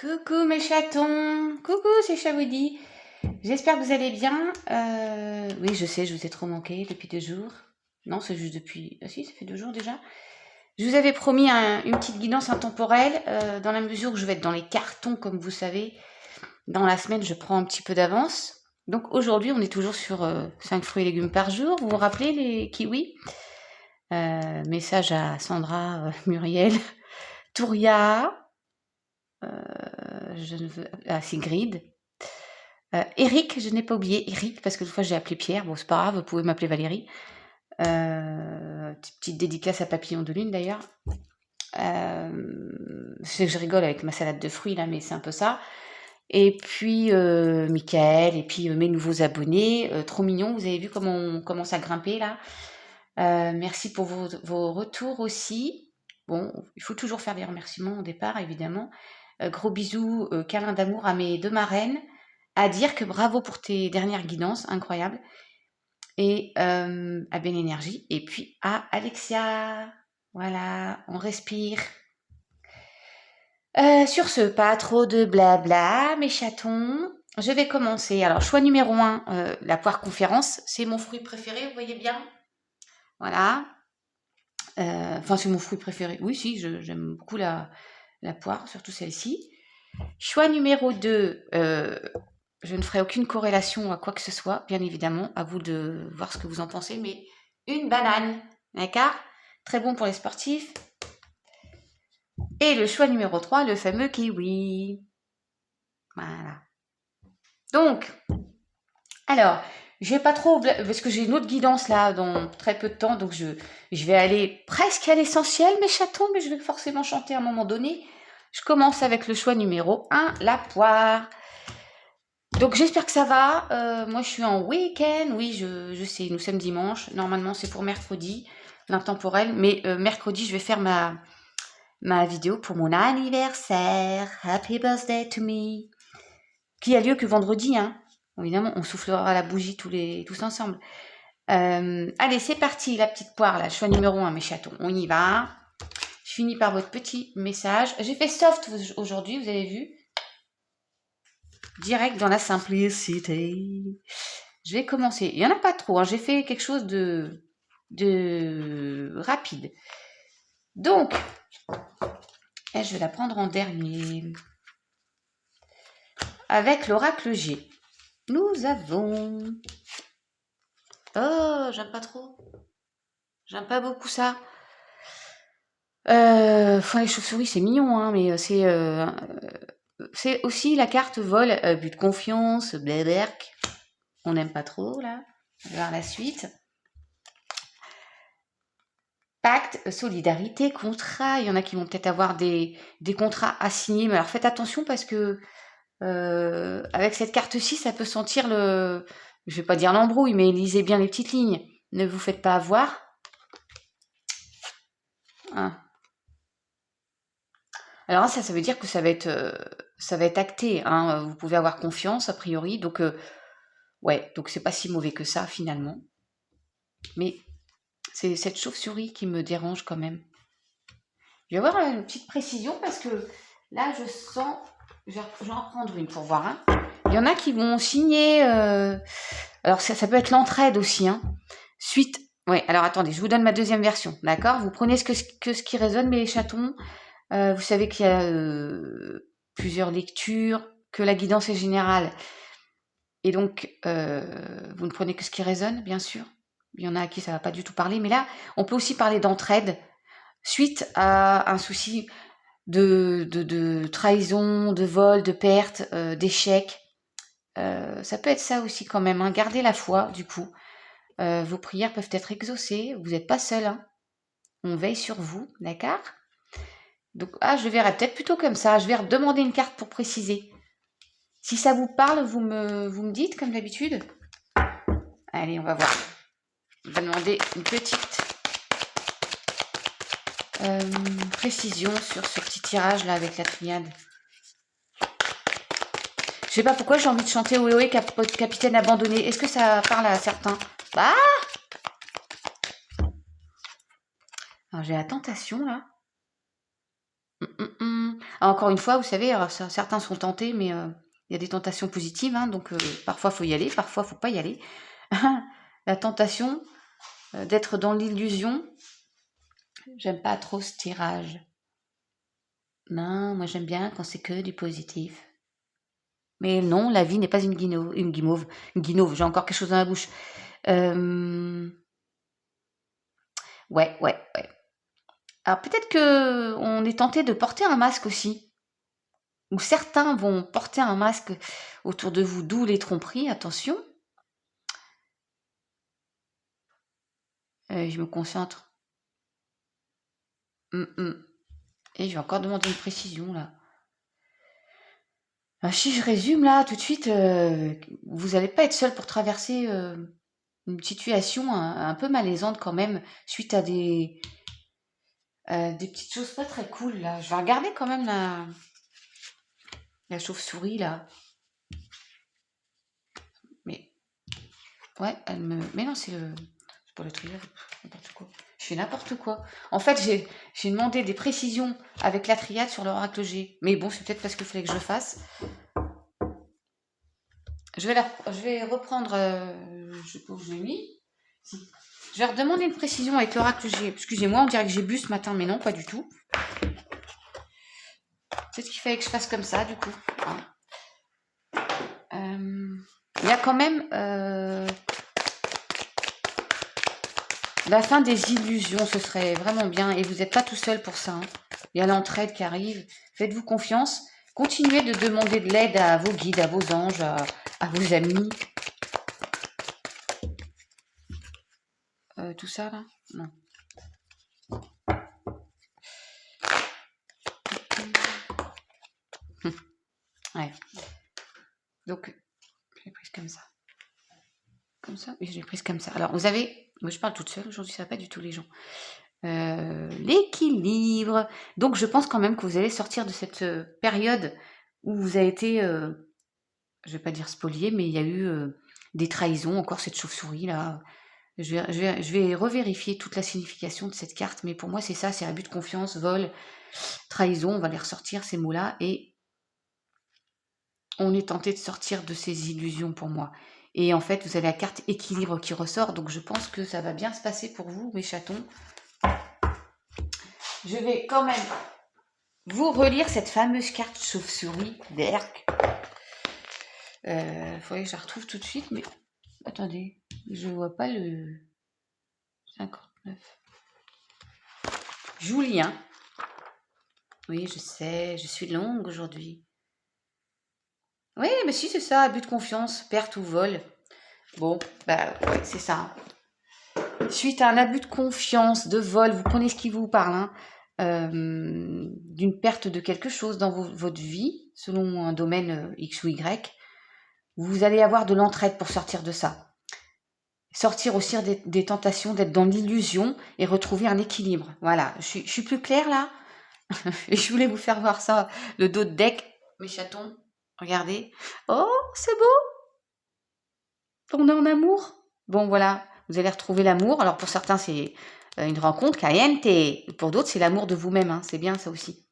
Coucou mes chatons, coucou c'est Chawoudi. J'espère que vous allez bien. Oui je sais, je vous ai trop manqué depuis 2 jours. Non c'est juste depuis... Ah si, ça fait 2 jours déjà. Je vous avais promis une petite guidance intemporelle dans la mesure où je vais être dans les cartons comme vous savez. Dans la semaine je prends un petit peu d'avance. Donc aujourd'hui on est toujours sur 5 fruits et légumes par jour. Vous vous rappelez les kiwis? Message à Sandra, Muriel, Touria, je ne veux... ah, Sigrid. Eric, je n'ai pas oublié Eric, parce que une fois j'ai appelé Pierre, bon c'est pas grave, vous pouvez m'appeler Valérie. Petite dédicace à Papillon de Lune d'ailleurs. Je rigole avec ma salade de fruits là, mais c'est un peu ça. Et puis Michael, et puis mes nouveaux abonnés, trop mignons, vous avez vu comment on commence à grimper là. Merci pour vos retours aussi. Bon, il faut toujours faire des remerciements au départ, évidemment. Gros bisous, câlin d'amour à mes 2 marraines. À dire que bravo pour tes dernières guidances, incroyable. Et à Ben Énergie. Et puis à Alexia. Voilà, on respire. Sur ce, pas trop de blabla, mes chatons. Je vais commencer. Alors, choix numéro 1, la poire conférence. C'est mon fruit préféré, vous voyez bien. Voilà. Enfin, c'est mon fruit préféré. Oui, si, j'aime beaucoup la poire, surtout celle-ci. Choix numéro 2, je ne ferai aucune corrélation à quoi que ce soit, bien évidemment, à vous de voir ce que vous en pensez, mais une banane, d'accord? Très bon pour les sportifs. Et le choix numéro 3, le fameux kiwi. Voilà. Donc, alors, je vais pas trop, parce que j'ai une autre guidance là dans très peu de temps, donc je vais aller presque à l'essentiel, mes chatons, mais je vais forcément chanter à un moment donné. Je commence avec le choix numéro 1, la poire. Donc j'espère que ça va. Moi je suis en week-end, oui je sais, nous sommes dimanche. Normalement c'est pour mercredi, l'intemporel. Mais mercredi je vais faire ma vidéo pour mon anniversaire. Happy birthday to me. Qui a lieu que vendredi, hein. Évidemment on soufflera la bougie tous ensemble. Allez c'est parti la petite poire là, choix numéro 1 mes chatons. On y va. Je finis par votre petit message. J'ai fait soft aujourd'hui, vous avez vu. Direct dans la simplicité. Je vais commencer. Il n'y en a pas trop, hein. J'ai fait quelque chose de rapide. Donc, je vais la prendre en dernier. Avec l'oracle G. Nous avons... Oh, j'aime pas trop. J'aime pas beaucoup ça. Enfin, les chauves-souris, c'est mignon, hein, mais c'est aussi la carte vol, but de confiance, blaberk. On n'aime pas trop, là. On va voir la suite. Pacte, solidarité, contrat. Il y en a qui vont peut-être avoir des contrats à signer, mais alors faites attention parce que avec cette carte-ci, ça peut sentir je vais pas dire l'embrouille, mais lisez bien les petites lignes. Ne vous faites pas avoir. Ah. Alors ça veut dire que ça va être acté. Hein. Vous pouvez avoir confiance a priori, donc ouais, donc c'est pas si mauvais que ça finalement. Mais c'est cette chauve-souris qui me dérange quand même. Je vais avoir une petite précision parce que là, je sens... Je vais en prendre une pour voir. Hein. Il y en a qui vont signer... Alors, ça peut être l'entraide aussi. Hein. Suite... Ouais, alors attendez, je vous donne ma deuxième version. D'accord? Vous prenez ce qui résonne, mes chatons. Vous savez qu'il y a plusieurs lectures, que la guidance est générale. Et donc, vous ne prenez que ce qui résonne, bien sûr. Il y en a à qui ça ne va pas du tout parler. Mais là, on peut aussi parler d'entraide. Suite à un souci de trahison, de vol, de perte, d'échec. Ça peut être ça aussi quand même. Hein. Gardez la foi, du coup. Vos prières peuvent être exaucées. Vous n'êtes pas seul. Hein. On veille sur vous, d'accord? Donc, je verrai peut-être plutôt comme ça. Je vais redemander une carte pour préciser. Si ça vous parle, vous me dites, comme d'habitude. Allez, on va voir. On va demander une petite précision sur ce petit tirage là avec la triade. Je sais pas pourquoi j'ai envie de chanter Ohé Ohé capitaine abandonné. Est-ce que ça parle à certains? Bah alors j'ai la tentation là. Encore une fois, vous savez, alors, certains sont tentés, mais il y a des tentations positives, hein, donc parfois, il faut y aller, parfois, il ne faut pas y aller. La tentation d'être dans l'illusion, j'aime pas trop ce tirage. Non, moi j'aime bien quand c'est que du positif. Mais non, la vie n'est pas une guimauve. Une guimauve, j'ai encore quelque chose dans la bouche. Ouais. Alors peut-être que on est tenté de porter un masque aussi. Ou certains vont porter un masque autour de vous, d'où les tromperies, attention. Je me concentre. Et je vais encore demander une précision là. Alors, si je résume là tout de suite, vous n'allez pas être seul pour traverser une situation un peu malaisante quand même, suite à des petites choses pas très cool là. Je vais regarder quand même la chauve-souris là. Mais ouais, elle me. Mais non, c'est pas le triade, n'importe quoi. Je fais n'importe quoi. En fait, j'ai demandé des précisions avec la triade sur l'oracle G. Mais bon, c'est peut-être parce qu'il fallait que je le fasse. Je vais reprendre. Je sais pas où je l'ai mis. Si. Je vais redemander une précision avec l'oracle G. Excusez-moi, on dirait que j'ai bu ce matin, mais non, pas du tout. C'est ce qu'il fallait que je fasse comme ça, du coup. Il y a quand même la fin des illusions, ce serait vraiment bien. Et vous n'êtes pas tout seul pour ça. Hein. Il y a l'entraide qui arrive. Faites-vous confiance. Continuez de demander de l'aide à vos guides, à vos anges, à vos amis. Tout ça, là? Non. Ouais. Donc, je l'ai prise comme ça. Comme ça? Oui, je l'ai prise comme ça. Alors, vous avez... Moi, je parle toute seule. Aujourd'hui, ça va pas du tout, les gens. L'équilibre. Donc, je pense quand même que vous allez sortir de cette période où vous avez été... je vais pas dire spolié, mais il y a eu des trahisons. Encore cette chauve-souris, là. Je vais revérifier toute la signification de cette carte, mais pour moi, c'est ça. C'est abus de confiance, vol, trahison. On va les ressortir, ces mots-là. Et on est tenté de sortir de ces illusions pour moi. Et en fait, vous avez la carte équilibre qui ressort, donc je pense que ça va bien se passer pour vous, mes chatons. Je vais quand même vous relire cette fameuse carte chauve-souris d'Erc. Il faudrait que je la retrouve tout de suite, mais attendez, je vois pas le 59. Julien. Oui, je sais, je suis longue aujourd'hui. Oui, mais si, c'est ça, abus de confiance, perte ou vol. Bon, bah ouais, c'est ça. Suite à un abus de confiance, de vol, vous prenez ce qui vous parle, hein, d'une perte de quelque chose dans votre vie, selon un domaine X ou Y, vous allez avoir de l'entraide pour sortir de ça. Sortir aussi des tentations d'être dans l'illusion et retrouver un équilibre. Voilà, je suis plus claire là. Et je voulais vous faire voir ça, le dos de deck, mes chatons. Regardez. Oh, c'est beau. On est en amour. Bon, voilà, vous allez retrouver l'amour. Alors pour certains, c'est une rencontre, KNT. Pour d'autres, c'est l'amour de vous-même. Hein. C'est bien ça aussi.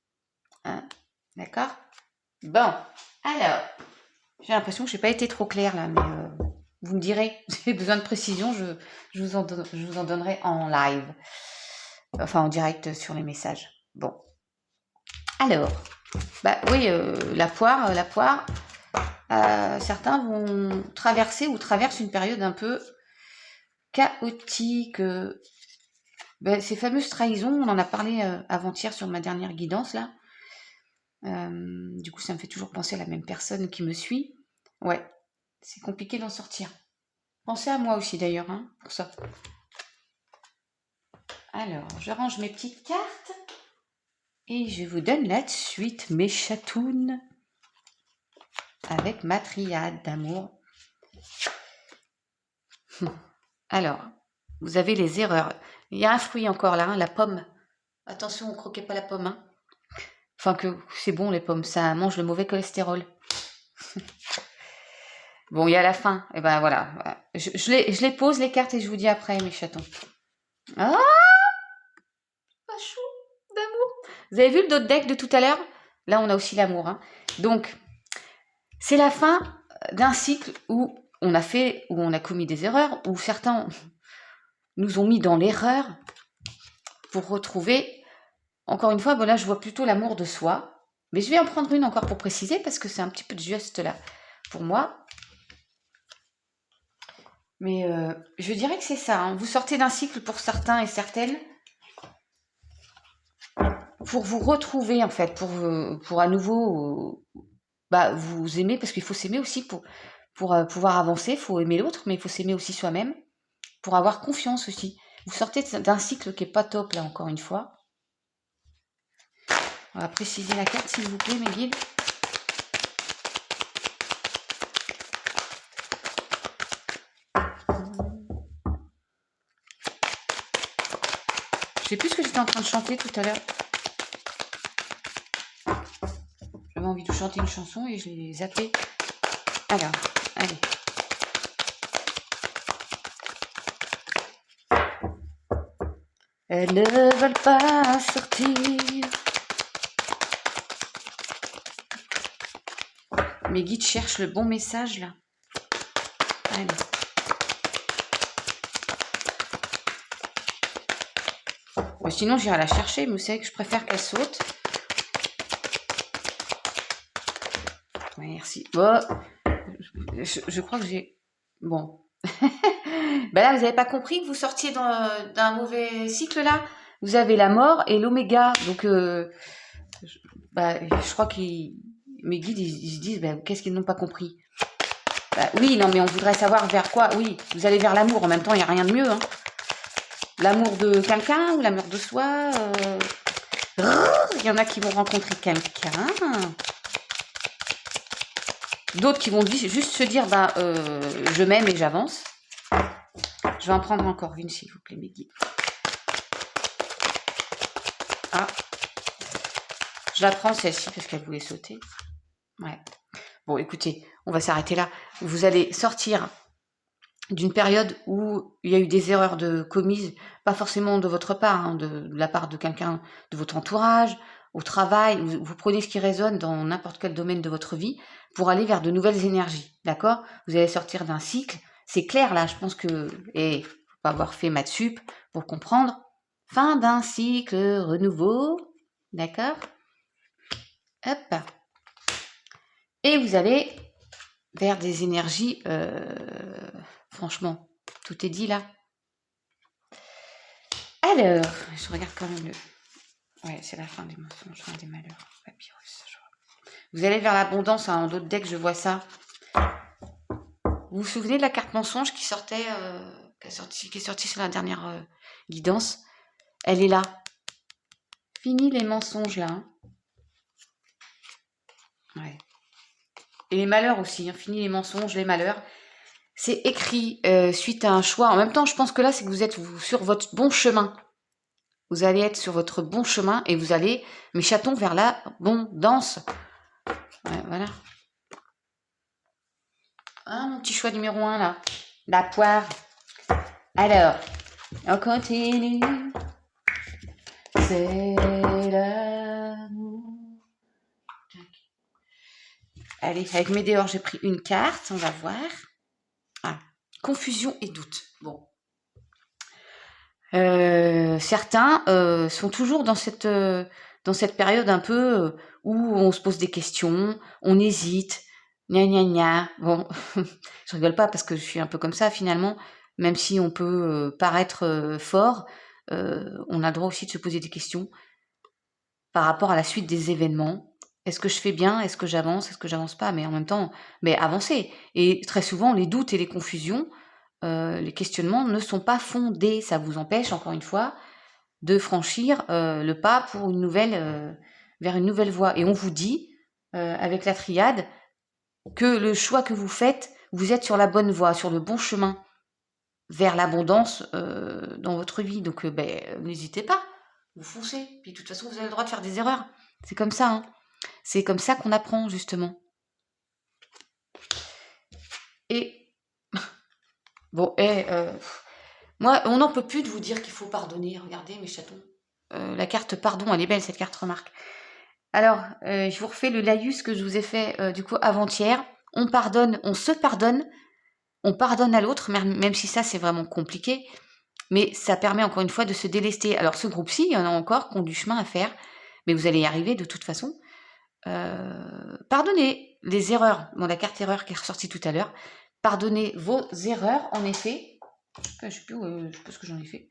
Hein. D'accord? Bon, alors, j'ai l'impression que je n'ai pas été trop claire là, mais vous me direz, si vous avez besoin de précision, je vous en donnerai en live. Enfin, en direct sur les messages. Bon. Alors, bah oui, la poire, certains vont traverser ou traversent une période un peu chaotique. Ces fameuses trahisons, on en a parlé avant-hier sur ma dernière guidance là. Du coup, ça me fait toujours penser à la même personne qui me suit. Ouais, c'est compliqué d'en sortir. Pensez à moi aussi d'ailleurs, hein, pour ça. Alors, je range mes petites cartes et je vous donne la suite, mes chatounes, avec ma triade d'amour. Alors, vous avez les erreurs. Il y a un fruit encore là, hein, la pomme. Attention, ne croquez pas la pomme. Hein. Enfin que c'est bon les pommes, ça mange le mauvais cholestérol. Bon, il y a la fin. Et ben voilà. Je les pose les cartes et je vous dis après, mes chatons. Ah, pas chou d'amour. Vous avez vu le dos de deck de tout à l'heure? Là, on a aussi l'amour. Hein. Donc, c'est la fin d'un cycle où on a commis des erreurs, où certains nous ont mis dans l'erreur pour retrouver, encore une fois, bon là, je vois plutôt l'amour de soi. Mais je vais en prendre une encore pour préciser, parce que c'est un petit peu juste là pour moi. Mais je dirais que c'est ça. Hein. Vous sortez d'un cycle pour certains et certaines, pour vous retrouver, en fait, pour à nouveau vous aimer, parce qu'il faut s'aimer aussi pour pouvoir avancer. Il faut aimer l'autre, mais il faut s'aimer aussi soi-même, pour avoir confiance aussi. Vous sortez d'un cycle qui n'est pas top, là, encore une fois. On va préciser la carte, s'il vous plaît, mes guides. Je sais plus ce que j'étais en train de chanter tout à l'heure. J'avais envie de chanter une chanson et je l'ai zappée. Alors, allez. Elles ne veulent pas sortir. Mes guides cherchent le bon message, là. Allez. Sinon, j'irai la chercher, mais vous savez que je préfère qu'elle saute. Merci. Bon, je crois que j'ai... Bon. Ben là, vous n'avez pas compris que vous sortiez d'un mauvais cycle, là. Vous avez la mort et l'oméga. Donc, je crois que mes guides, ils se disent, qu'est-ce qu'ils n'ont pas compris? Oui, non, mais on voudrait savoir vers quoi. Oui, vous allez vers l'amour. En même temps, il n'y a rien de mieux. Hein. L'amour de quelqu'un ou l'amour de soi. Il y en a qui vont rencontrer quelqu'un. D'autres qui vont juste se dire, je m'aime et j'avance. Je vais en prendre encore une, s'il vous plaît, mes guides. Ah. Je la prends, celle-ci, parce qu'elle voulait sauter. Ouais. Bon, écoutez, on va s'arrêter là. Vous allez sortir d'une période où il y a eu des erreurs commises, pas forcément de votre part, hein, de la part de quelqu'un de votre entourage, au travail. Vous prenez ce qui résonne dans n'importe quel domaine de votre vie pour aller vers de nouvelles énergies, d'accord? Vous allez sortir d'un cycle. C'est clair, là, je pense que... Et faut pas avoir fait maths sup pour comprendre. Fin d'un cycle, renouveau, d'accord? Hop. Et vous allez vers des énergies... franchement, tout est dit, là. Alors, je regarde quand même le... Ouais, c'est la fin des mensonges, fin des malheurs. Papyrus. Vous allez vers l'abondance, hein, en d'autres decks, je vois ça. Vous vous souvenez de la carte mensonge qui sortait, qui est sortie sur la dernière guidance? Elle est là. Fini les mensonges, là. Hein. Ouais. Et les malheurs aussi. Hein. Fini les mensonges, les malheurs. C'est écrit suite à un choix. En même temps, je pense que là, c'est que vous êtes sur votre bon chemin. Vous allez être sur votre bon chemin et vous allez, mes chatons, vers l'abondance. Ouais, voilà. Ah, mon petit choix numéro 1, là. La poire. Alors, on continue. C'est l'amour. Allez, avec Médéor, j'ai pris une carte. On va voir. Ah, confusion et doute. Bon. Certains sont toujours dans cette période un peu où on se pose des questions, on hésite, gna gna gna. Bon, je rigole pas parce que je suis un peu comme ça finalement, même si on peut paraître fort, on a le droit aussi de se poser des questions par rapport à la suite des événements. Est-ce que je fais bien? Est-ce que j'avance? Est-ce que j'avance pas? Mais en même temps, avancer. Et très souvent, les doutes et les confusions, les questionnements ne sont pas fondés. Ça vous empêche, encore une fois, de franchir le pas pour vers une nouvelle voie. Et on vous dit, avec la triade, que le choix que vous faites, vous êtes sur la bonne voie, sur le bon chemin vers l'abondance dans votre vie. Donc, n'hésitez pas, vous foncez. Puis de toute façon, vous avez le droit de faire des erreurs. C'est comme ça. Hein. C'est comme ça qu'on apprend, justement. Et bon, moi, on n'en peut plus de vous dire qu'il faut pardonner. Regardez, mes chatons. La carte pardon, elle est belle, cette carte, remarque. Alors, je vous refais le laïus que je vous ai fait du coup avant-hier. On pardonne, on se pardonne, on pardonne à l'autre, même si ça c'est vraiment compliqué, mais ça permet encore une fois de se délester. Alors ce groupe-ci, il y en a encore qui ont du chemin à faire, mais vous allez y arriver de toute façon. Pardonnez les erreurs. Bon, la carte erreur qui est ressortie tout à l'heure. Pardonnez vos erreurs, en effet. Je sais plus ce que j'en ai fait.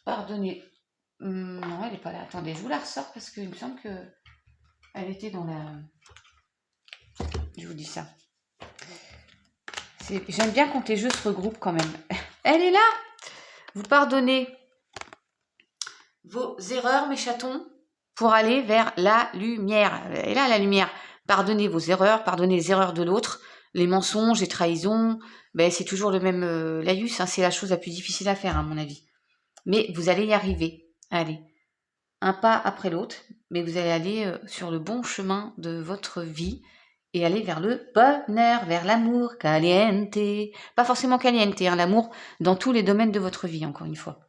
Pardonnez. Non, elle n'est pas là. Attendez, je vous la ressors parce qu'il me semble que elle était dans la... Je vous dis ça. J'aime bien quand les jeux se regroupent quand même. Elle est là. Vous pardonnez vos erreurs, mes chatons, pour aller vers la lumière. Elle est là, la lumière. Pardonnez vos erreurs, pardonnez les erreurs de l'autre, les mensonges, les trahisons. Ben, c'est toujours le même laïus, hein, c'est la chose la plus difficile à faire, à mon avis. Mais vous allez y arriver. Allez, un pas après l'autre, mais vous allez aller sur le bon chemin de votre vie et aller vers le bonheur, vers l'amour, caliente. Pas forcément caliente, hein, l'amour dans tous les domaines de votre vie, encore une fois.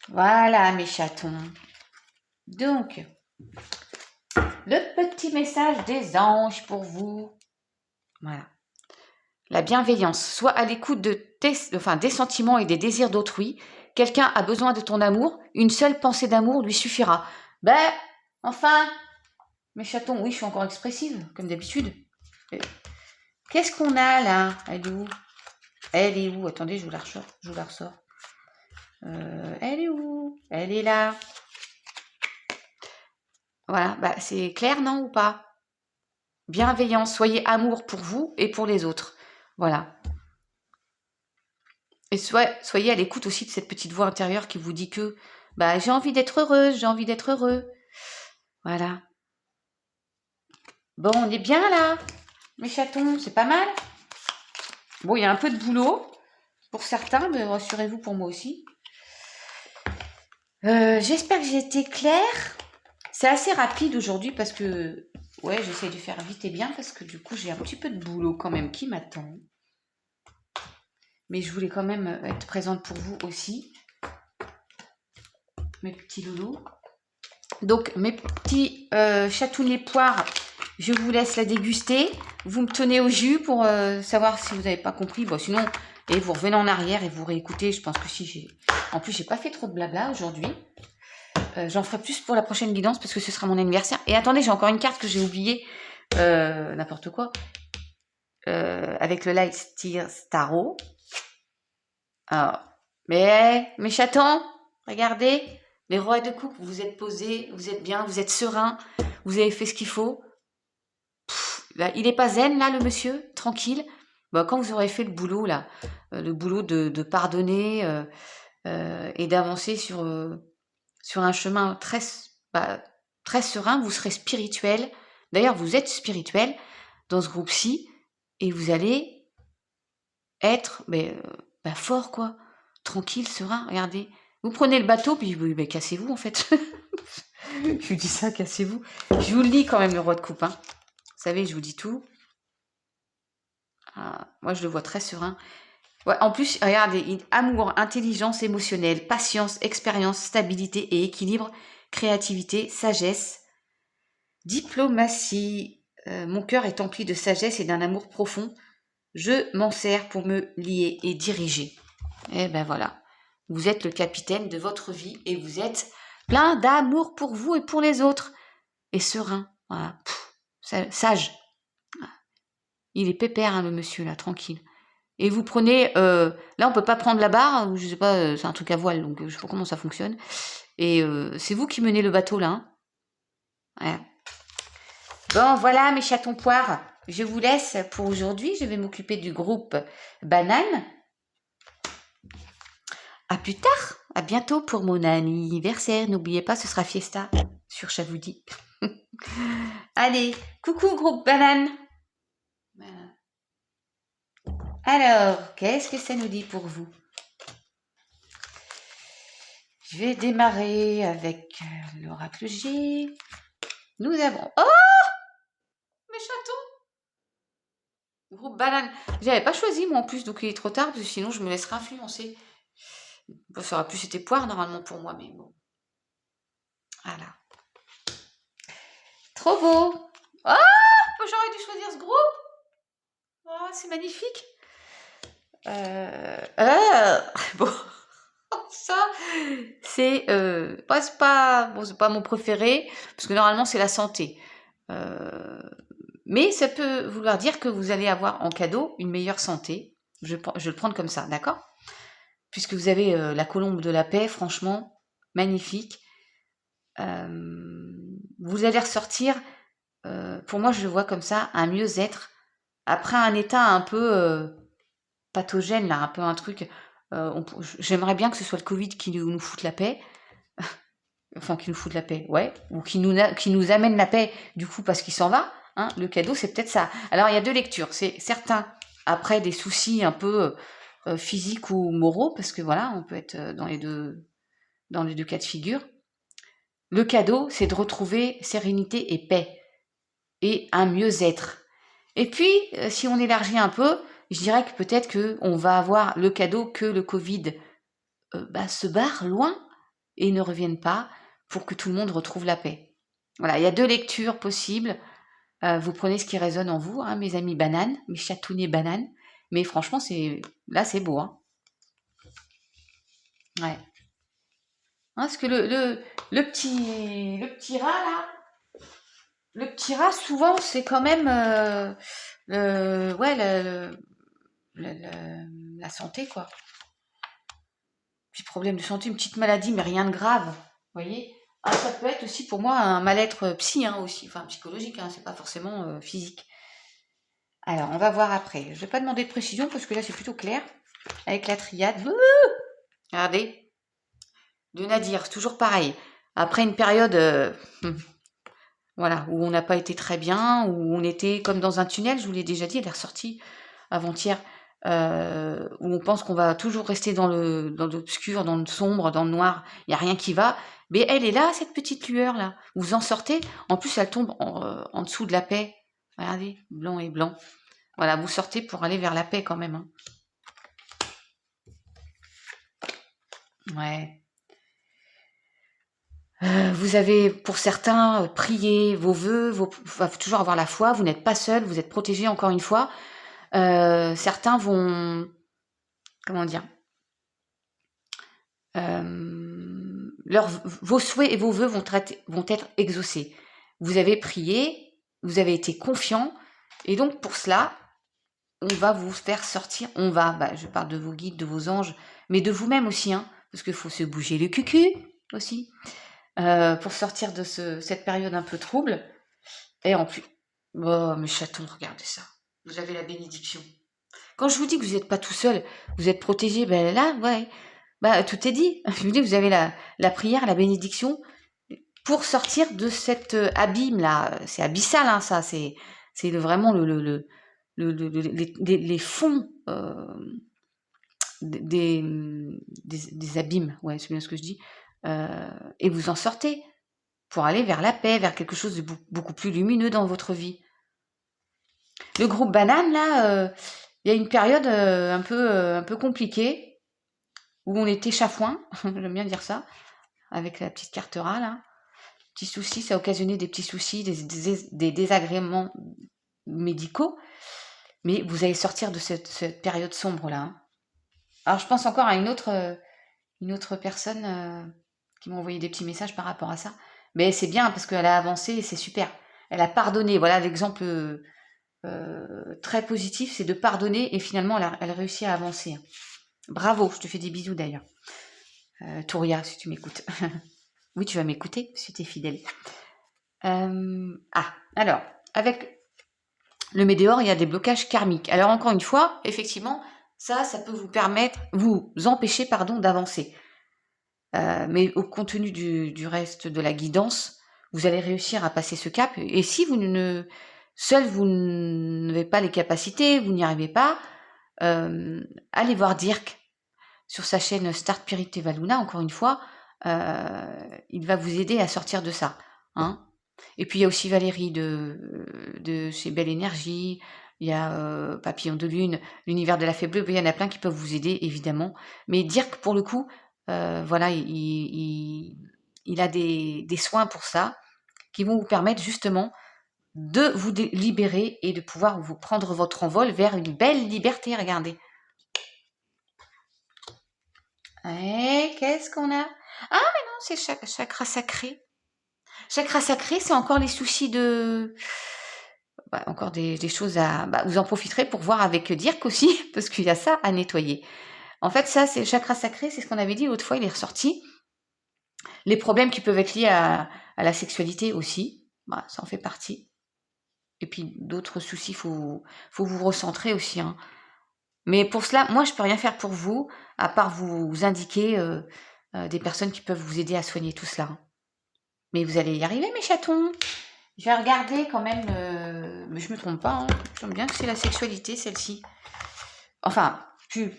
Voilà, mes chatons. Donc, le petit message des anges pour vous. Voilà. La bienveillance. Sois à l'écoute des sentiments et des désirs d'autrui. Quelqu'un a besoin de ton amour. Une seule pensée d'amour lui suffira. Ben, enfin, mes chatons, oui, je suis encore expressive, comme d'habitude. Qu'est-ce qu'on a là? Elle est où? Elle est où? Attendez, je vous la ressors. Elle est où? Elle est là. Voilà, bah, c'est clair, non, ou pas? Bienveillance, soyez amour pour vous et pour les autres. Voilà. Et soyez à l'écoute aussi de cette petite voix intérieure qui vous dit que bah, j'ai envie d'être heureuse, j'ai envie d'être heureux. Voilà. Bon, on est bien là, mes chatons, c'est pas mal. Bon, il y a un peu de boulot pour certains, mais rassurez-vous pour moi aussi. J'espère que j'ai été claire. C'est assez rapide aujourd'hui parce que, ouais, j'essaie de faire vite et bien parce que du coup, j'ai un petit peu de boulot quand même qui m'attend. Mais je voulais quand même être présente pour vous aussi, mes petits loulous. Donc, mes petits chatounets poires, je vous laisse la déguster. Vous me tenez au jus pour savoir si vous n'avez pas compris. Bon, sinon, et vous revenez en arrière et vous réécoutez. Je pense que si j'ai... En plus, j'ai pas fait trop de blabla aujourd'hui. J'en ferai plus pour la prochaine guidance parce que ce sera mon anniversaire. Et attendez, j'ai encore une carte que j'ai oubliée. N'importe quoi. Avec le Light Steer Starro. Alors, mais mes chatons, regardez. Les rois de coupe, vous êtes posés, vous êtes bien, vous êtes serein, vous avez fait ce qu'il faut. Là, il est pas zen, là, le monsieur, tranquille. Bah, quand vous aurez fait le boulot, là, le boulot de pardonner et d'avancer sur un chemin très serein, vous serez spirituel. D'ailleurs, vous êtes spirituel dans ce groupe-ci et vous allez être fort, quoi. Tranquille, serein, regardez. Vous prenez le bateau, puis cassez-vous, en fait. Je vous dis ça, cassez-vous. Je vous le dis quand même, le roi de coupe. Hein. Vous savez, je vous dis tout. Ah, moi, je le vois très serein. Ouais, en plus, regardez, amour, intelligence émotionnelle, patience, expérience, stabilité et équilibre, créativité, sagesse, diplomatie. Mon cœur est empli de sagesse et d'un amour profond. Je m'en sers pour me lier et diriger. Et ben voilà. Vous êtes le capitaine de votre vie et vous êtes plein d'amour pour vous et pour les autres. Et serein. Voilà. Sage. Il est pépère, hein, le monsieur, là, tranquille. Et vous prenez... là, on peut pas prendre la barre, ou je sais pas, c'est un truc à voile, donc je sais pas comment ça fonctionne. Et c'est vous qui menez le bateau, là. Hein. Ouais. Bon, voilà, mes chatons poires. Je vous laisse pour aujourd'hui. Je vais m'occuper du groupe Banane. À plus tard, à bientôt pour mon anniversaire. N'oubliez pas, ce sera fiesta sur Chavoudi. Allez, coucou groupe Banane. Voilà. Alors, qu'est-ce que ça nous dit pour vous? Je vais démarrer avec l'oracle G. Nous avons... Oh, mes chatons. Groupe Banane. J'avais pas choisi moi en plus, donc il est trop tard, parce que sinon je me laisserai influencer. Bon, ça aurait plus été poire normalement pour moi, mais bon. Voilà. Trop beau. Ah, j'aurais dû choisir ce groupe. Ah, c'est magnifique. Bon, ça, c'est pas mon préféré, parce que normalement, c'est la santé. Mais ça peut vouloir dire que vous allez avoir en cadeau une meilleure santé. Je vais le prendre comme ça, d'accord? Puisque vous avez la colombe de la paix, franchement, magnifique. Vous allez ressortir, pour moi, je le vois comme ça, un mieux-être, après un état un peu pathogène, là, un peu un truc. J'aimerais bien que ce soit le Covid qui nous foute la paix. Enfin, qui nous fout la paix, ouais. Ou qui nous amène la paix, du coup, parce qu'il s'en va. Hein, le cadeau, c'est peut-être ça. Alors, il y a deux lectures. C'est certains, après des soucis un peu physiques ou moraux, parce que voilà, on peut être dans les deux cas de figure. Le cadeau, c'est de retrouver sérénité et paix. Et un mieux-être. Et puis, si on élargit un peu, je dirais que peut-être qu'on va avoir le cadeau que le Covid se barre loin et ne revienne pas pour que tout le monde retrouve la paix. Voilà, il y a deux lectures possibles. Vous prenez ce qui résonne en vous, hein, mes amis bananes, mes chatounets bananes. Mais franchement, là, c'est beau. Hein. Ouais. Hein, parce que le petit rat, là, le petit rat, souvent, c'est quand même la santé, quoi. Petit problème de santé, une petite maladie, mais rien de grave. Vous voyez? Ah, ça peut être aussi pour moi un mal-être psy, hein, aussi, enfin psychologique, hein, c'est pas forcément physique. Alors, on va voir après. Je vais pas demander de précision parce que là, c'est plutôt clair. Avec la triade. Regardez. De Nadir, c'est toujours pareil. Après une période voilà, où on n'a pas été très bien, où on était comme dans un tunnel, je vous l'ai déjà dit, elle est ressortie avant-hier, où on pense qu'on va toujours rester dans l'obscur, dans le sombre, dans le noir, il n'y a rien qui va. Mais elle est là, cette petite lueur-là. Vous en sortez, en plus elle tombe en dessous de la paix. Regardez, blanc et blanc. Voilà, vous sortez pour aller vers la paix quand même. Hein. Ouais. Vous avez, pour certains, prié vos vœux, faut toujours avoir la foi, vous n'êtes pas seul, vous êtes protégé encore une fois. Certains vont, comment dire, vos souhaits et vos vœux vont être exaucés. Vous avez prié, vous avez été confiant, et donc pour cela, on va vous faire sortir, je parle de vos guides, de vos anges, mais de vous-même aussi, hein, parce qu'il faut se bouger le cucu aussi, pour sortir de cette période un peu trouble. Et en plus, oh, mes chatons, regardez ça. Vous avez la bénédiction. Quand je vous dis que vous n'êtes pas tout seul, vous êtes protégé, ben là, ouais, tout est dit. Je vous dis, vous avez la prière, la bénédiction pour sortir de cet abîme là. C'est abyssal, hein, ça. C'est vraiment les fonds des abîmes. Ouais, c'est bien ce que je dis. Et vous en sortez pour aller vers la paix, vers quelque chose de beaucoup plus lumineux dans votre vie. Le groupe banane, là, il y a une période un peu compliquée où on était chafouin, j'aime bien dire ça, avec la petite cartera, là. Petits soucis, ça a occasionné des petits soucis, des désagréments médicaux, mais vous allez sortir de cette période sombre-là. Hein. Alors, je pense encore à une autre personne qui m'a envoyé des petits messages par rapport à ça. Mais c'est bien parce qu'elle a avancé et c'est super. Elle a pardonné. Voilà l'exemple très positif, c'est de pardonner et finalement elle réussit à avancer. Bravo, je te fais des bisous d'ailleurs. Touria, si tu m'écoutes. Oui, tu vas m'écouter si tu es fidèle. Alors, avec le Médéor, il y a des blocages karmiques. Alors encore une fois, effectivement, ça peut vous empêcher, d'avancer. Mais au contenu du reste de la guidance, vous allez réussir à passer ce cap. Et si seul vous n'avez pas les capacités, vous n'y arrivez pas, allez voir Dirk sur sa chaîne Start Pirite Valuna, encore une fois, il va vous aider à sortir de ça. Hein. Et puis il y a aussi Valérie de chez Belle Énergie, il y a Papillon de Lune, l'univers de la Fée Bleue, il y en a plein qui peuvent vous aider, évidemment. Mais Dirk, pour le coup, voilà, il a des soins pour ça. qui vont vous permettre justement de vous libérer et de pouvoir vous prendre votre envol vers une belle liberté. Regardez. Et qu'est-ce qu'on a? Ah, mais non, c'est chakra sacré. Chakra sacré, c'est encore les soucis de... encore des choses à... vous en profiterez pour voir avec Dirk aussi, parce qu'il y a ça à nettoyer. En fait, ça, c'est le chakra sacré, c'est ce qu'on avait dit l'autre fois, il est ressorti. Les problèmes qui peuvent être liés à la sexualité aussi, ça en fait partie. Et puis d'autres soucis, faut vous recentrer aussi. Hein. Mais pour cela, moi, je peux rien faire pour vous, à part vous indiquer des personnes qui peuvent vous aider à soigner tout cela. Mais vous allez y arriver, mes chatons. Je vais regarder quand même, mais je me trompe pas. Hein. J'aime bien que c'est la sexualité, celle-ci. Enfin, plus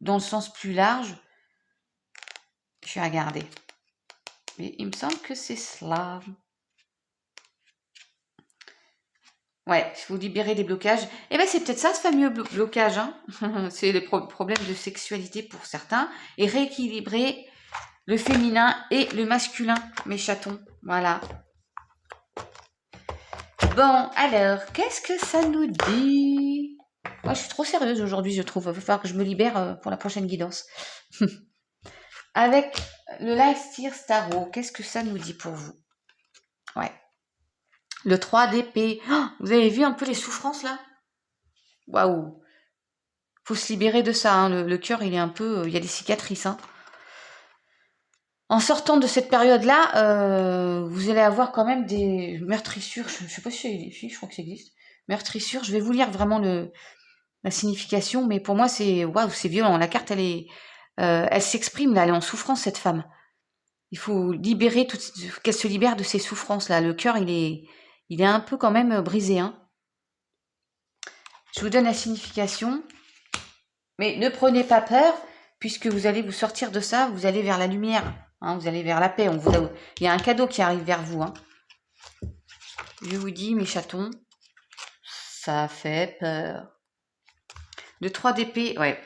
dans le sens plus large. Je vais regarder. Mais il me semble que c'est cela. Ouais, il faut libérer des blocages. Eh bien, c'est peut-être ça, ce fameux blocage. Hein. C'est les problèmes de sexualité pour certains. Et rééquilibrer le féminin et le masculin, mes chatons. Voilà. Bon, alors, qu'est-ce que ça nous dit? Moi, je suis trop sérieuse aujourd'hui, je trouve. Il va falloir que je me libère pour la prochaine guidance. Avec le Life Tears Tarot, qu'est-ce que ça nous dit pour vous? Ouais. Le 3 d'épée. Oh, vous avez vu un peu les souffrances là? Waouh! Faut se libérer de ça. Hein. Le cœur, il est un peu. Il y a des cicatrices. Hein. En sortant de cette période-là, vous allez avoir quand même des meurtrissures. Je ne sais pas si je crois que ça existe. Meurtrissures. Je vais vous lire vraiment la signification, mais pour moi, c'est waouh, c'est violent. La carte, elle s'exprime là, elle est en souffrance cette femme. Il faut libérer qu'elle se libère de ces souffrances là. Le cœur, il est un peu quand même brisé. Hein. Je vous donne la signification. Mais ne prenez pas peur, puisque vous allez vous sortir de ça, vous allez vers la lumière, hein, vous allez vers la paix. Il y a un cadeau qui arrive vers vous. Hein. Je vous dis, mes chatons, ça fait peur. Le 3 d'épée, ouais.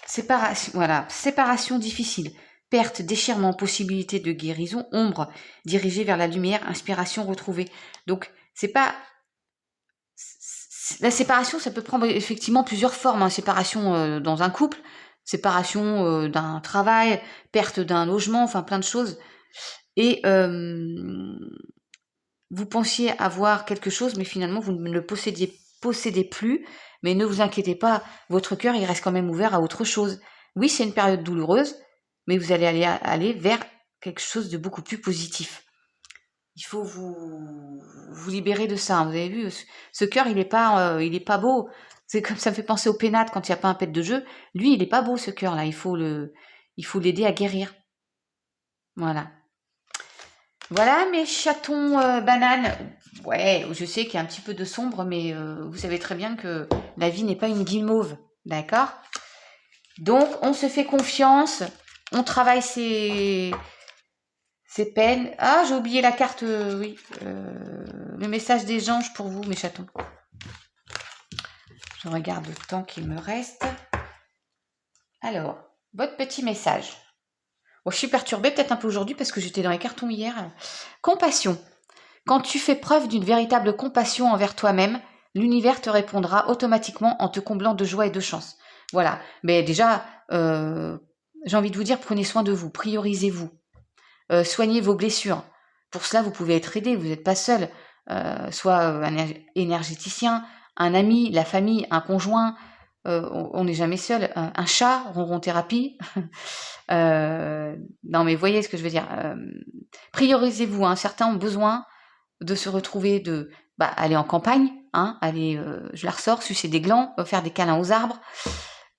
Séparation, voilà, séparation difficile. Perte, déchirement, possibilité de guérison, ombre, dirigée vers la lumière, inspiration retrouvée. Donc, c'est pas... La séparation, ça peut prendre effectivement plusieurs formes. Hein. Séparation dans un couple, séparation d'un travail, perte d'un logement, enfin plein de choses. Et vous pensiez avoir quelque chose, mais finalement vous ne le possédez plus. Mais ne vous inquiétez pas, votre cœur il reste quand même ouvert à autre chose. Oui, c'est une période douloureuse, mais vous allez aller vers quelque chose de beaucoup plus positif. Il faut vous libérer de ça. Vous avez vu, ce cœur, il est pas beau. C'est comme ça me fait penser au pénate quand il n'y a pas un pet de jeu. Lui, il est pas beau ce cœur-là. Il faut l'aider à guérir. Voilà. Voilà mes chatons bananes. Ouais, je sais qu'il y a un petit peu de sombre, mais vous savez très bien que la vie n'est pas une guimauve. D'accord? Donc, on se fait confiance. On travaille ses peines. Ah, j'ai oublié la carte, oui. Le message des anges pour vous, mes chatons. Je regarde le temps qu'il me reste. Alors, votre petit message. Bon, je suis perturbée peut-être un peu aujourd'hui parce que j'étais dans les cartons hier. Compassion. Quand tu fais preuve d'une véritable compassion envers toi-même, l'univers te répondra automatiquement en te comblant de joie et de chance. Voilà. Mais déjà, j'ai envie de vous dire, prenez soin de vous, priorisez-vous. Soignez vos blessures. Pour cela, vous pouvez être aidé, vous n'êtes pas seul. Soit un énergéticien, un ami, la famille, un conjoint. On n'est jamais seul. Un chat, ronron thérapie. Non, mais voyez ce que je veux dire. Priorisez-vous. Hein. Certains ont besoin de se retrouver, aller en campagne, hein, aller, je la ressors, sucer des glands, faire des câlins aux arbres.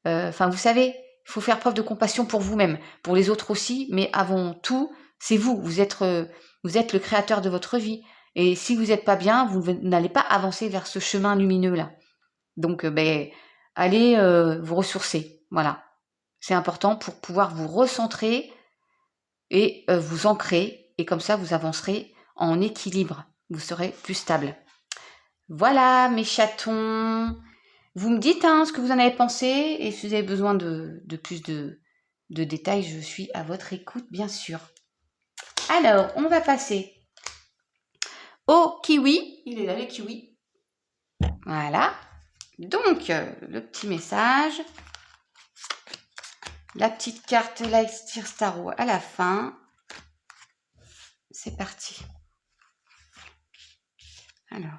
Enfin, vous savez, il faut faire preuve de compassion pour vous-même, pour les autres aussi, mais avant tout, c'est vous. Vous êtes le créateur de votre vie. Et si vous n'êtes pas bien, vous n'allez pas avancer vers ce chemin lumineux-là. Donc, allez vous ressourcer. Voilà. C'est important pour pouvoir vous recentrer et vous ancrer. Et comme ça, vous avancerez en équilibre. Vous serez plus stable. Voilà, mes chatons. Vous me dites ce que vous en avez pensé et si vous avez besoin de plus de détails, je suis à votre écoute, bien sûr. Alors, on va passer au kiwi. Il est là, le kiwi. Voilà. Donc, le petit message. La petite carte Lightsteer Starro à la fin. C'est parti. Alors,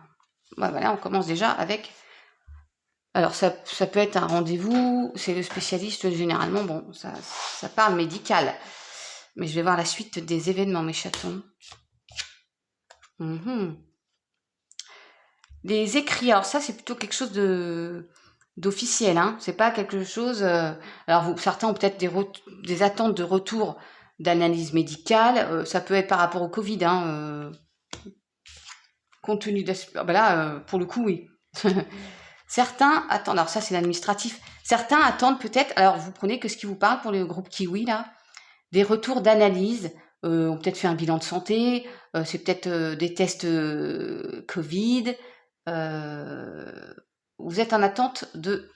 voilà, on commence déjà avec... Alors, ça peut être un rendez-vous, c'est le spécialiste, généralement, bon, ça parle médical. Mais je vais voir la suite des événements, mes chatons. Les écrits, alors ça, c'est plutôt quelque chose d'officiel, hein. C'est pas quelque chose... alors, certains ont peut-être des attentes de retour d'analyse médicale. Ça peut être par rapport au Covid, hein. Compte tenu de... là, pour le coup, oui. Certains attendent, alors ça c'est l'administratif, certains attendent peut-être, alors vous prenez que ce qui vous parle pour le groupe Kiwi là, des retours d'analyse, on peut-être fait un bilan de santé, c'est peut-être des tests Covid, vous êtes en attente de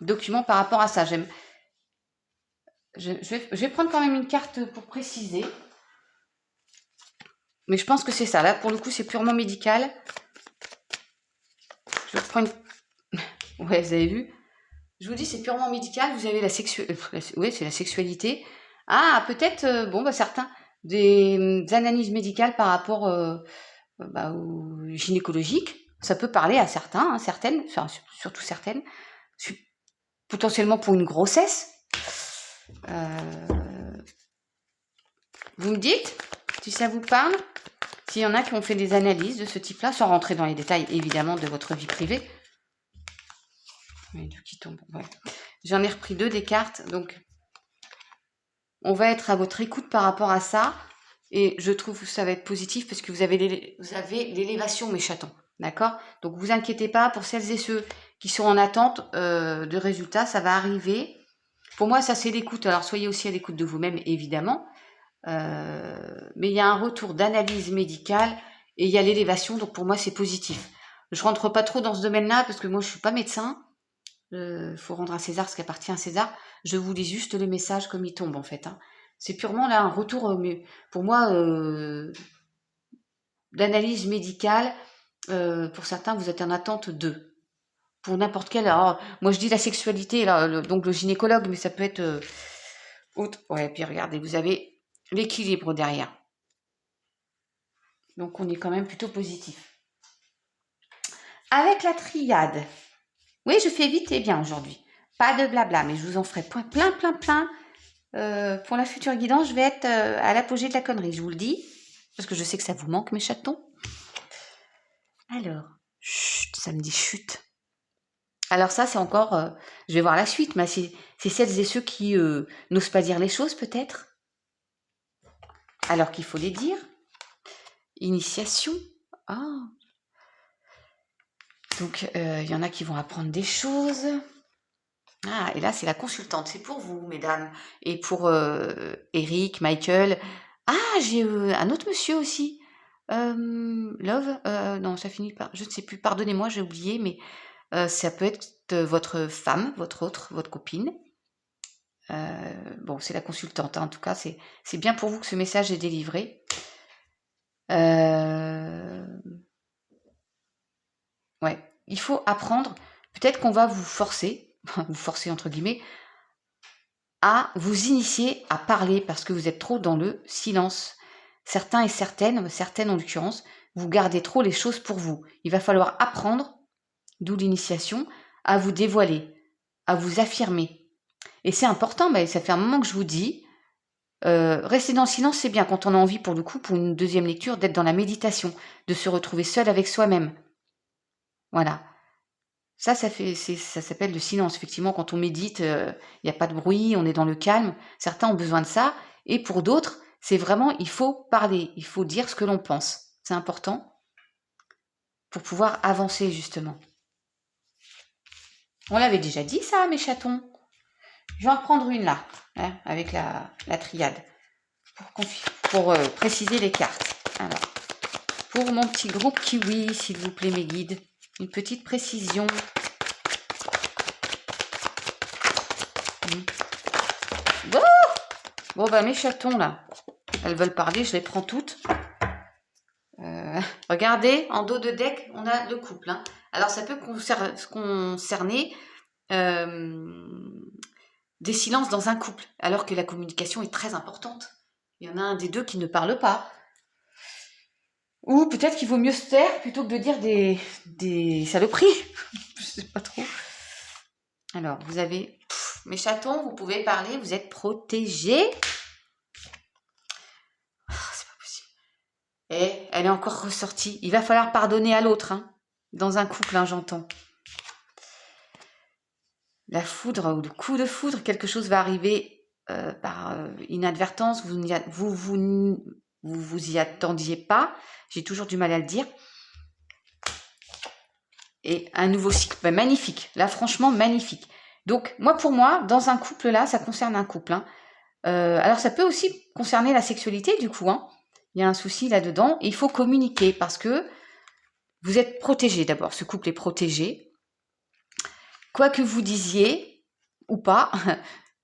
documents par rapport à ça. Je vais prendre quand même une carte pour préciser, mais je pense que c'est ça, là pour le coup c'est purement médical. Je prends une... Ouais, vous avez vu. Je vous dis, c'est purement médical. Vous avez la sexualité. Oui, c'est la sexualité. Ah, peut-être, bon, certains, des analyses médicales par rapport au gynécologique. Ça peut parler à certains, hein, certaines, enfin, surtout certaines. Potentiellement pour une grossesse. Vous me dites si ça vous parle. S'il y en a qui ont fait des analyses de ce type-là, sans rentrer dans les détails, évidemment, de votre vie privée. Qui tombe. Ouais. J'en ai repris 2 des cartes, donc on va être à votre écoute par rapport à ça, et je trouve que ça va être positif parce que vous avez l'élévation, mes chatons, d'accord? Donc vous inquiétez pas, pour celles et ceux qui sont en attente de résultats, ça va arriver. Pour moi, ça c'est l'écoute, alors soyez aussi à l'écoute de vous-même, évidemment, mais il y a un retour d'analyse médicale et il y a l'élévation, donc pour moi c'est positif. Je rentre pas trop dans ce domaine-là parce que moi je suis pas médecin. Faut rendre à César ce qui appartient à César. Je vous lis juste le message comme il tombe en fait. Hein. C'est purement là un retour, mais pour moi, d'analyse médicale. Pour certains, vous êtes en attente d'eux. Pour n'importe quel. Alors, moi, je dis la sexualité, là, donc le gynécologue, mais ça peut être autre. Ouais, puis regardez, vous avez l'équilibre derrière. Donc, on est quand même plutôt positif. Avec la triade. Oui, je fais vite et bien aujourd'hui. Pas de blabla, mais je vous en ferai plein. Pour la future guidance, je vais être à l'apogée de la connerie, je vous le dis. Parce que je sais que ça vous manque, mes chatons. Alors, chut, ça me dit chut. Alors ça, c'est encore... je vais voir la suite, mais c'est celles et ceux qui n'osent pas dire les choses, peut-être. Alors qu'il faut les dire. Initiation. Ah. Donc, il y en a qui vont apprendre des choses. Ah, et là, c'est la consultante. C'est pour vous, mesdames. Et pour Eric, Michael. Ah, j'ai un autre monsieur aussi. Love. Non, ça finit par... Je ne sais plus, pardonnez-moi, j'ai oublié, mais ça peut être votre femme, votre copine. Bon, c'est la consultante. Hein, en tout cas, c'est bien pour vous que ce message est délivré. Ouais, il faut apprendre. Peut-être qu'on va vous forcer entre guillemets, à vous initier à parler parce que vous êtes trop dans le silence. Certains et certaines en l'occurrence, vous gardez trop les choses pour vous. Il va falloir apprendre, d'où l'initiation, à vous dévoiler, à vous affirmer. Et c'est important, mais ça fait un moment que je vous dis, rester dans le silence, c'est bien quand on a envie, pour le coup, pour une deuxième lecture, d'être dans la méditation, de se retrouver seul avec soi-même. Voilà. Ça s'appelle le silence. Effectivement, quand on médite, il n'y a pas de bruit, on est dans le calme. Certains ont besoin de ça. Et pour d'autres, c'est vraiment, il faut parler, il faut dire ce que l'on pense. C'est important pour pouvoir avancer, justement. On l'avait déjà dit, ça, mes chatons. Je vais en reprendre une là, hein, avec la triade, pour préciser les cartes. Alors, pour mon petit groupe Kiwi, s'il vous plaît, mes guides, une petite précision. Oh, Bon, bah, mes chatons, là, elles veulent parler, je les prends toutes. Regardez, en dos de deck, on a le couple. Hein. Alors, ça peut concerner des silences dans un couple, alors que la communication est très importante. Il y en a un des deux qui ne parle pas. Ou peut-être qu'il vaut mieux se taire plutôt que de dire des saloperies. Je sais pas trop. Alors, vous avez... mes chatons, vous pouvez parler, vous êtes protégés. Oh, c'est pas possible. Et elle est encore ressortie. Il va falloir pardonner à l'autre. Hein. Dans un couple, hein, j'entends. La foudre ou le coup de foudre, quelque chose va arriver par inadvertance. Vous y attendiez pas. J'ai toujours du mal à le dire. Et un nouveau cycle, ben, magnifique. Là, franchement, magnifique. Donc, pour moi, dans un couple, là, ça concerne un couple. Hein. Alors, ça peut aussi concerner la sexualité, du coup. Hein. Il y a un souci là-dedans. Il faut communiquer parce que vous êtes protégés d'abord. Ce couple est protégé. Quoi que vous disiez, ou pas,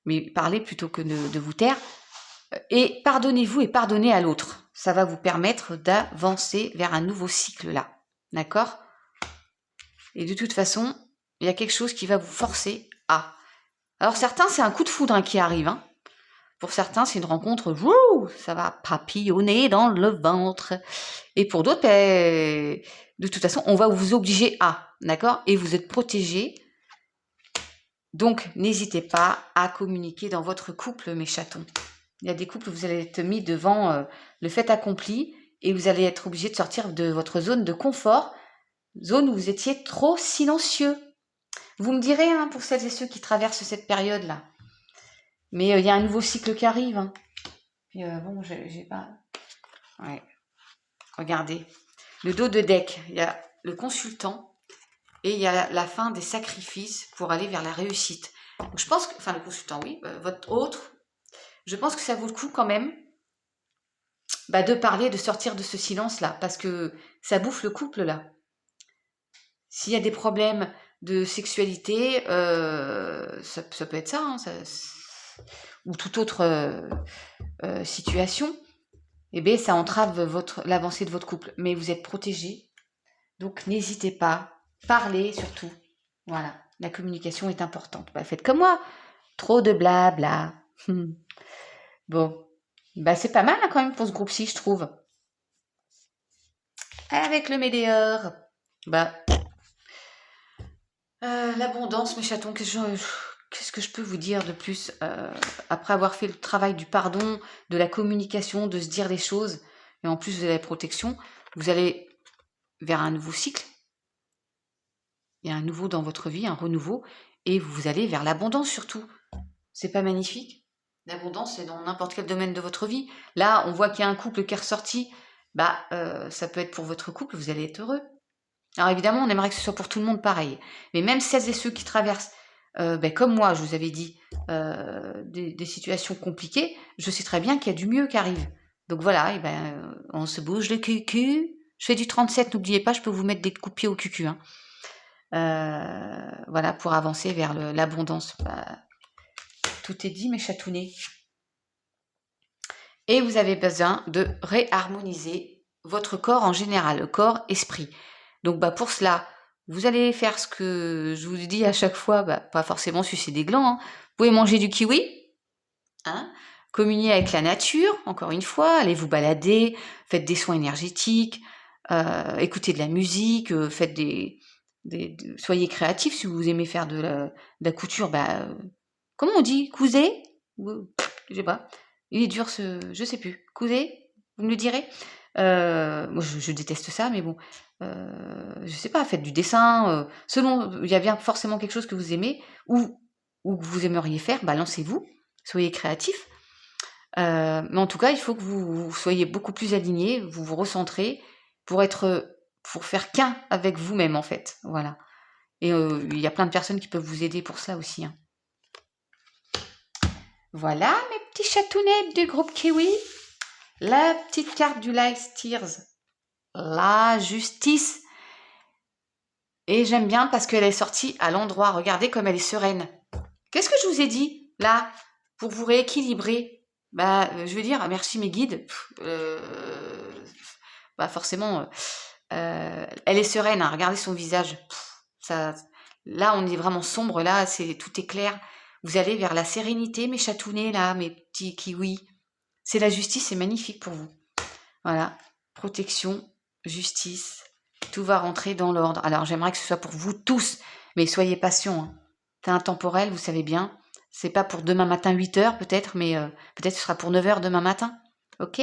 mais parlez plutôt que de vous taire. Et pardonnez-vous et pardonnez à l'autre. Ça va vous permettre d'avancer vers un nouveau cycle là. D'accord ? Et de toute façon, il y a quelque chose qui va vous forcer à. Alors certains, c'est un coup de foudre hein, qui arrive. Hein. Pour certains, c'est une rencontre, ça va papillonner dans le ventre. Et pour d'autres, de toute façon, on va vous obliger à. D'accord ? Et vous êtes protégés. Donc, n'hésitez pas à communiquer dans votre couple, mes chatons. Il y a des couples où vous allez être mis devant le fait accompli et vous allez être obligé de sortir de votre zone de confort, zone où vous étiez trop silencieux. Vous me direz, hein, pour celles et ceux qui traversent cette période-là. Mais il y a un nouveau cycle qui arrive. Hein. Puis, bon, j'ai pas... Ouais. Regardez. Le dos de deck, il y a le consultant et il y a la fin des sacrifices pour aller vers la réussite. Donc, je pense que... Enfin, le consultant, oui. Votre autre... Je pense que ça vaut le coup quand même de parler, de sortir de ce silence-là, parce que ça bouffe le couple, là. S'il y a des problèmes de sexualité, ça peut être ça, hein, ou toute autre situation, eh bien, ça entrave l'avancée de votre couple. Mais vous êtes protégés, donc n'hésitez pas, parlez surtout. Voilà, la communication est importante. Faites comme moi, trop de blabla. Bon, c'est pas mal hein, quand même pour ce groupe-ci, je trouve. Avec le météore, l'abondance, mes chatons, qu'est-ce que je peux vous dire de plus après avoir fait le travail du pardon, de la communication, de se dire les choses, et en plus de la protection, vous allez vers un nouveau cycle. Il y a un nouveau dans votre vie, un renouveau, et vous allez vers l'abondance surtout. C'est pas magnifique ? L'abondance, c'est dans n'importe quel domaine de votre vie. Là, on voit qu'il y a un couple qui est ressorti. Ça peut être pour votre couple, vous allez être heureux. Alors évidemment, on aimerait que ce soit pour tout le monde pareil. Mais même celles et ceux qui traversent, comme moi, je vous avais dit, des situations compliquées, je sais très bien qu'il y a du mieux qui arrive. Donc voilà, on se bouge le cucu. Je fais du 37, n'oubliez pas, je peux vous mettre des coups de pied au cucu. Hein. Voilà, pour avancer vers l'abondance. Tout est dit, mes chatounets. Et vous avez besoin de réharmoniser votre corps en général, le corps-esprit. Donc pour cela, vous allez faire ce que je vous dis à chaque fois, pas forcément sucer des glands. Hein. Vous pouvez manger du kiwi, hein, communier avec la nature, encore une fois, allez vous balader, faites des soins énergétiques, écoutez de la musique, faites soyez créatifs si vous aimez faire de la couture. Comment on dit, couser? Je sais pas. Il est dur je sais plus. Couser? Vous me le direz? Moi, je déteste ça, mais bon, je sais pas, faites du dessin, selon, il y a bien forcément quelque chose que vous aimez, ou que vous aimeriez faire, lancez-vous, soyez créatif. Mais en tout cas, il faut que vous soyez beaucoup plus aligné, vous vous recentrez pour faire qu'un avec vous-même, en fait. Voilà. Et il y a plein de personnes qui peuvent vous aider pour ça aussi. Hein. Voilà, mes petits chatounets du groupe Kiwi. La petite carte du Life Tears. La justice. Et j'aime bien parce qu'elle est sortie à l'endroit. Regardez comme elle est sereine. Qu'est-ce que je vous ai dit, là, pour vous rééquilibrer? Bah, je veux dire, merci mes guides. Bah forcément, elle est sereine, hein, regardez son visage. Ça, là, on est vraiment sombre, là, tout est clair. Vous allez vers la sérénité, mes chatounets, là, mes petits kiwis. C'est la justice, c'est magnifique pour vous. Voilà, protection, justice, tout va rentrer dans l'ordre. Alors, j'aimerais que ce soit pour vous tous, mais soyez patients, hein. C'est intemporel, vous savez bien. C'est pas pour demain matin 8 h peut-être, mais peut-être ce sera pour 9 h demain matin. Ok?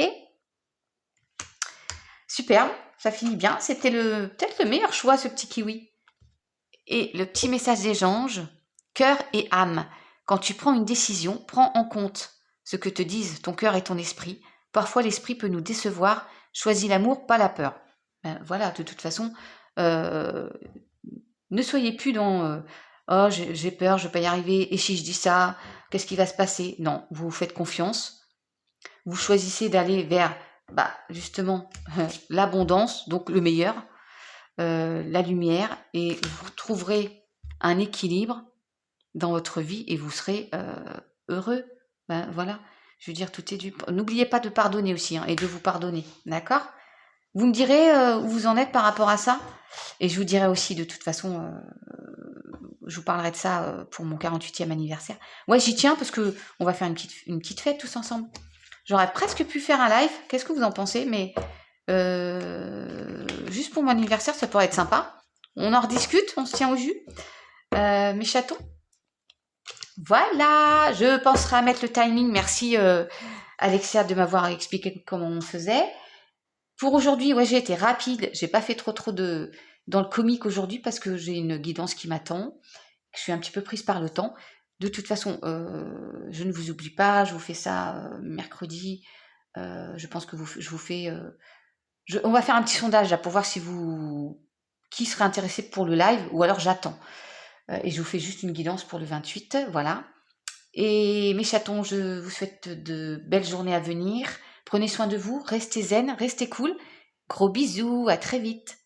Superbe, ça finit bien. C'était peut-être le meilleur choix, ce petit kiwi. Et le petit message des anges, cœur et âme. Quand tu prends une décision, prends en compte ce que te disent ton cœur et ton esprit. Parfois, l'esprit peut nous décevoir. Choisis l'amour, pas la peur. Ben, voilà, de toute façon, euh, ne soyez plus dans oh, j'ai peur, je ne vais pas y arriver, et si je dis ça, qu'est-ce qui va se passer? Non, vous vous faites confiance. Vous choisissez d'aller vers, bah, justement, l'abondance, donc le meilleur, la lumière, et vous trouverez un équilibre dans votre vie et vous serez heureux. Ben, voilà, je veux dire, tout est du... N'oubliez pas de pardonner aussi, hein, et de vous pardonner, d'accord? Vous me direz où vous en êtes par rapport à ça, et je vous dirai aussi, de toute façon, je vous parlerai de ça pour mon 48e anniversaire. Ouais, j'y tiens parce que on va faire une petite fête tous ensemble. J'aurais presque pu faire un live, qu'est-ce que vous en pensez? Mais juste pour mon anniversaire, ça pourrait être sympa. On en rediscute, on se tient au jus. Mes chatons. Voilà, je penserai à mettre le timing. Merci Alexia de m'avoir expliqué comment on faisait. Pour aujourd'hui, ouais, j'ai été rapide. J'ai pas fait trop dans le comique aujourd'hui parce que j'ai une guidance qui m'attend. Je suis un petit peu prise par le temps. De toute façon, je ne vous oublie pas. Je vous fais ça mercredi. Je pense que je vous fais. On va faire un petit sondage là pour voir qui serait intéressé pour le live ou alors j'attends. Et je vous fais juste une guidance pour le 28. Voilà. Et mes chatons, je vous souhaite de belles journées à venir. Prenez soin de vous, restez zen, restez cool. Gros bisous, à très vite.